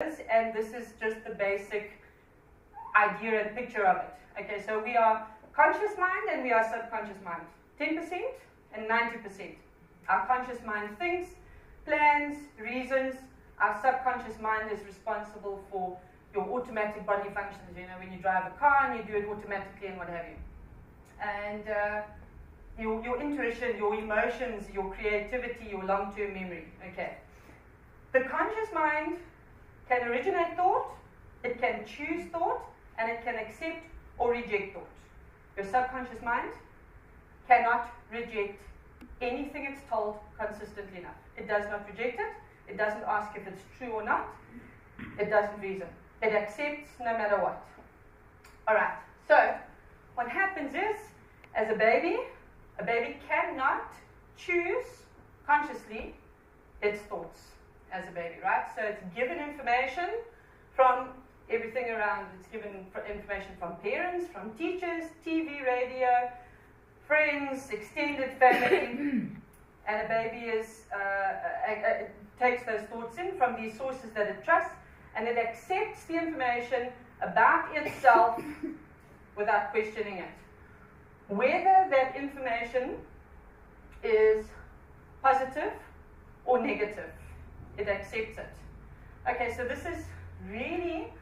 and this is just the basic idea and picture of it. Okay, so we are conscious mind and we are subconscious mind. 10% and 90%. Our conscious mind thinks, plans, reasons. Our subconscious mind is responsible for your automatic body functions. You know, when you drive a car and you do it automatically and what have you. And your intuition, your emotions, your creativity, your long-term memory. Okay. The conscious mind can originate thought, it can choose thought, and it can accept or reject thought. Your subconscious mind cannot reject anything it's told consistently enough. It does not reject it. It doesn't ask if it's true or not. It doesn't reason. It accepts no matter what. Alright, so what happens is, as a baby cannot choose consciously its thoughts as a baby, right? So it's given information from everything around. It's given information from parents, from teachers, TV, radio, friends, extended family, and a baby takes those thoughts in from these sources that it trusts, and it accepts the information about itself without questioning it. Whether that information is positive or negative, it accepts it. Okay, so this is really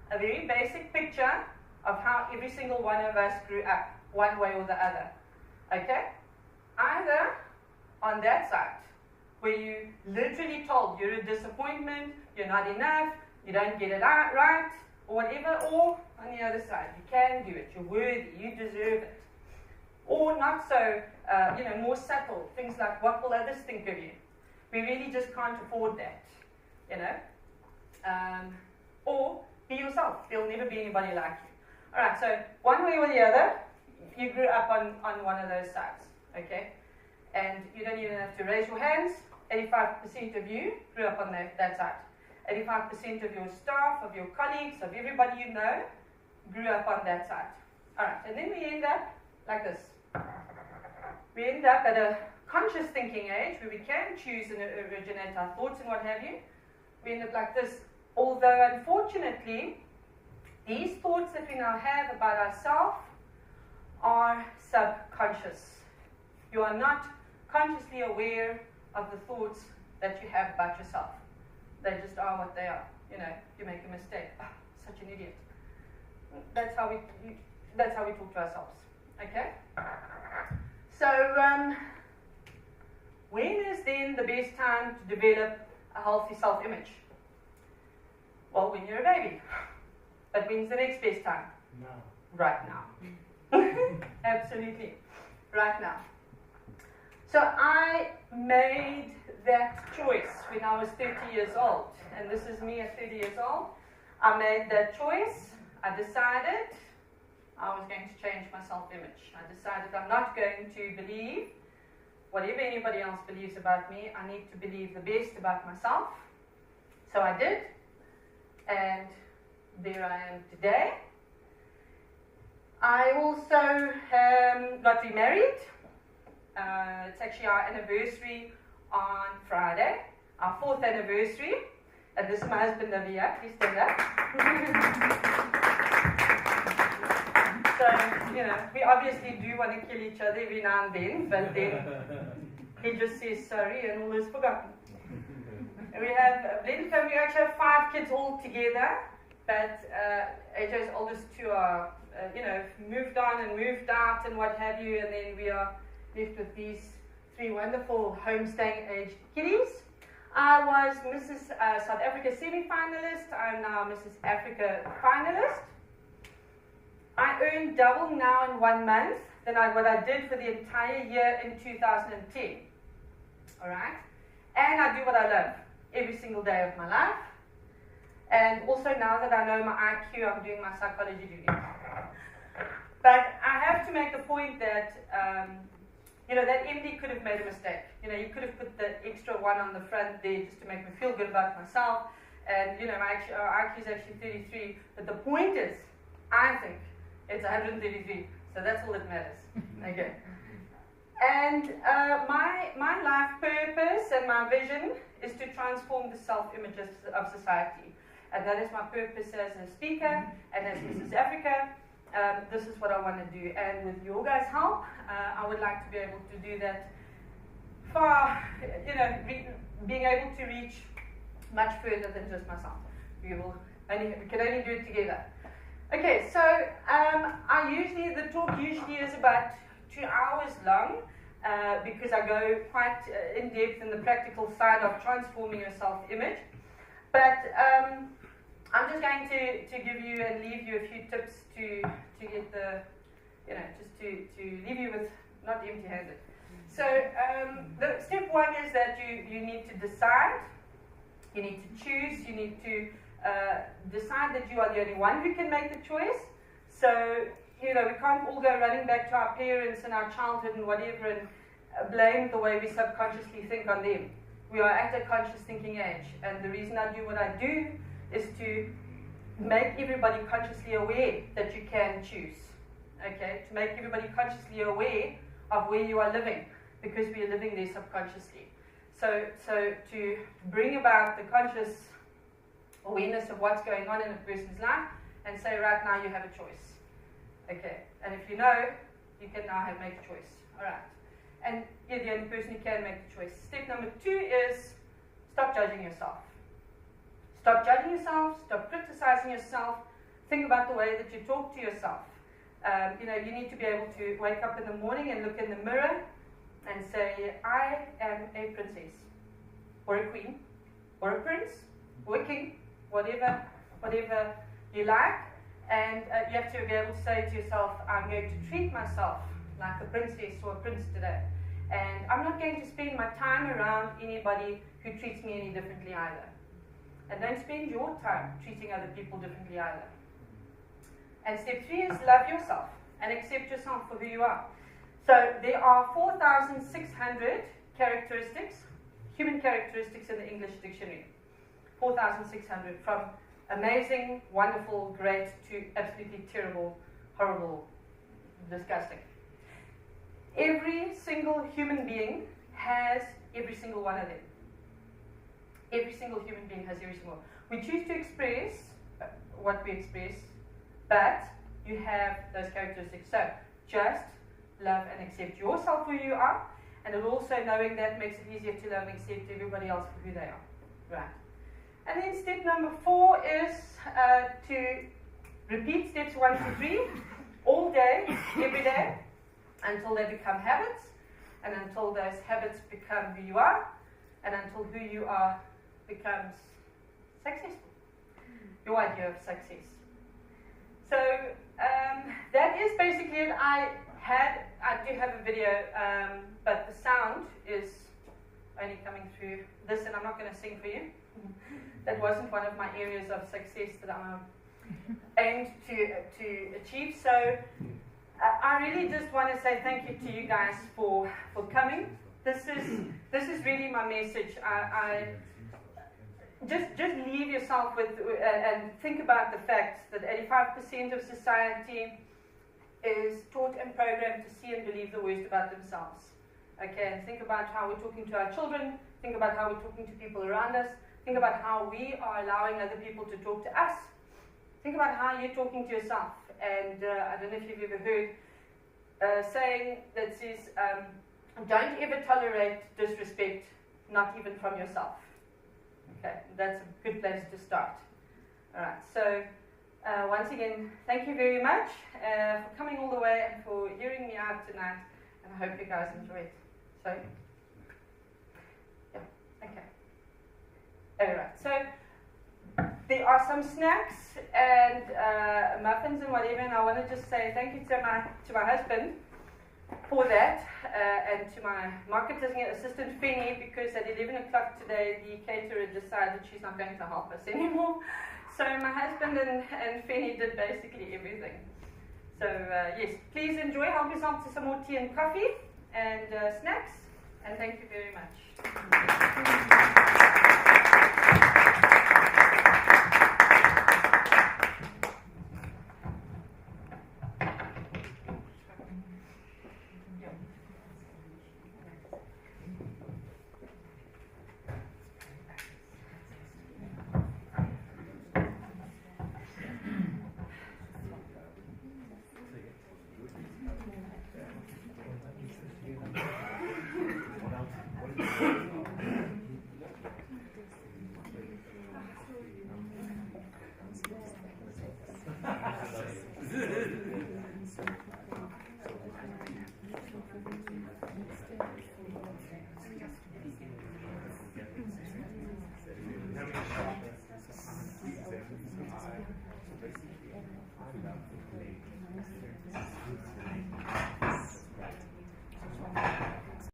a very basic picture of how every single one of us grew up, one way or the other. Okay? Either on that side, where you literally told you're a disappointment, you're not enough, you don't get it right, or whatever, or on the other side, you can do it, you're worthy, you deserve it. Or not so, more subtle, things like what will others think of you? We really just can't afford that, you know. Or be yourself, there'll never be anybody like you. Alright, so one way or the other, you grew up on one of those sides, okay? And you don't even have to raise your hands. 85% of you grew up on that side. 85% of your staff, of your colleagues, of everybody you know, grew up on that side. Alright, and then we end up like this. We end up at a conscious thinking age where we can choose and originate our thoughts and what have you. We end up like this. Although, unfortunately, these thoughts that we now have about ourselves are subconscious. You are not consciously aware of the thoughts that you have about yourself. They just are what they are. You know, you make a mistake. Oh, such an idiot. That's how we talk to ourselves. Okay? So, when is then the best time to develop a healthy self-image? Well, when you're a baby. But when's the next best time? Now. Right now. Absolutely. Right now. So I made that choice when I was 30 years old. And this is me at 30 years old. I made that choice. I decided I was going to change my self-image. I decided I'm not going to believe whatever anybody else believes about me. I need to believe the best about myself. So I did. And there I am today. I also got remarried. It's actually our anniversary on Friday, our 4th anniversary. And this is my husband over here. Please stand up. So, you know, we obviously do want to kill each other every now and then, but then he just says sorry and all is forgotten. And we have a blended family. We actually have 5 kids all together, but AJ's oldest 2 are, moved on and moved out and what have you, and then we are left with these 3 wonderful homestaying aged kiddies. I was Mrs. South Africa semi-finalist. I'm now Mrs. Africa finalist. I earn double now in 1 month than what I did for the entire year in 2010. Alright? And I do what I love every single day of my life. And also now that I know my IQ, I'm doing my psychology degree. But I have to make the point that, that MD could have made a mistake. You know, you could have put the extra 1 on the front there just to make me feel good about myself. And, my IQ is actually 33. But the point is, I think it's 133. So that's all that matters. Okay. And my life purpose and my vision is to transform the self-images of society. and that is my purpose as a speaker and as Mrs. Africa. This is what I want to do, and with your guys' help, I would like to be able to do that far, being able to reach much further than just myself. We can only do it together. Okay, so the talk usually is about 2 hours long, because I go quite in depth in the practical side of transforming your self-image. But I'm just going to give you and leave you a few tips to get the, just to leave you with not empty-handed. So the step one is that you need to decide, you need to choose, you need to decide that you are the only one who can make the choice. So, we can't all go running back to our parents and our childhood and whatever and blame the way we subconsciously think on them. We are at a conscious thinking age, and the reason I do what I do is to make everybody consciously aware that you can choose. Okay, to make everybody consciously aware of where you are living, because we are living there subconsciously. So to bring about the conscious awareness of what's going on in a person's life and say, right now you have a choice. Okay, and if you know, you can now make a choice. All right, and you're the only person who can make the choice. Step number 2 is stop judging yourself. Stop judging yourself, stop criticizing yourself. Think about the way that you talk to yourself. You need to be able to wake up in the morning and look in the mirror and say, I am a princess, or a queen, or a prince, or a king, whatever you like. And you have to be able to say to yourself, I'm going to treat myself like a princess or a prince today. And I'm not going to spend my time around anybody who treats me any differently either. And don't spend your time treating other people differently either. And step 3 is love yourself and accept yourself for who you are. So there are 4,600 characteristics, human characteristics in the English dictionary. 4,600, from amazing, wonderful, great to absolutely terrible, horrible, disgusting. Every single human being has every single one of them. Every single human being has every single one. We choose to express what we express, but you have those characteristics. So just love and accept yourself for who you are, and also knowing that makes it easier to love and accept everybody else for who they are. Right. And then step number 4 is to repeat steps 1 to 3 all day, every day, until they become habits, and until those habits become who you are, and until who you are becomes successful. Your idea of success. So that is basically it. I do have a video, but the sound is only coming through this, and I'm not going to sing for you. That wasn't one of my areas of success that I aimed to achieve. So I really just want to say thank you to you guys for coming. This is really my message. I just leave yourself with and think about the fact that 85% of society is taught and programmed to see and believe the worst about themselves. Okay, and think about how we're talking to our children. Think about how we're talking to people around us. Think about how we are allowing other people to talk to us. Think about how you're talking to yourself. And I don't know if you've ever heard a saying that says, don't ever tolerate disrespect, not even from yourself. Okay, that's a good place to start. All right, so once again, thank you very much for coming all the way and for hearing me out tonight. And I hope you guys enjoy it. So, yeah, okay. All right, so there are some snacks and muffins and whatever, and I want to just say thank you to my husband for that, and to my marketing assistant Fanny, because at 11 o'clock today the caterer decided she's not going to help us anymore. So my husband and Fanny did basically everything. So yes, please enjoy, help yourself to some more tea and coffee and snacks, and thank you very much.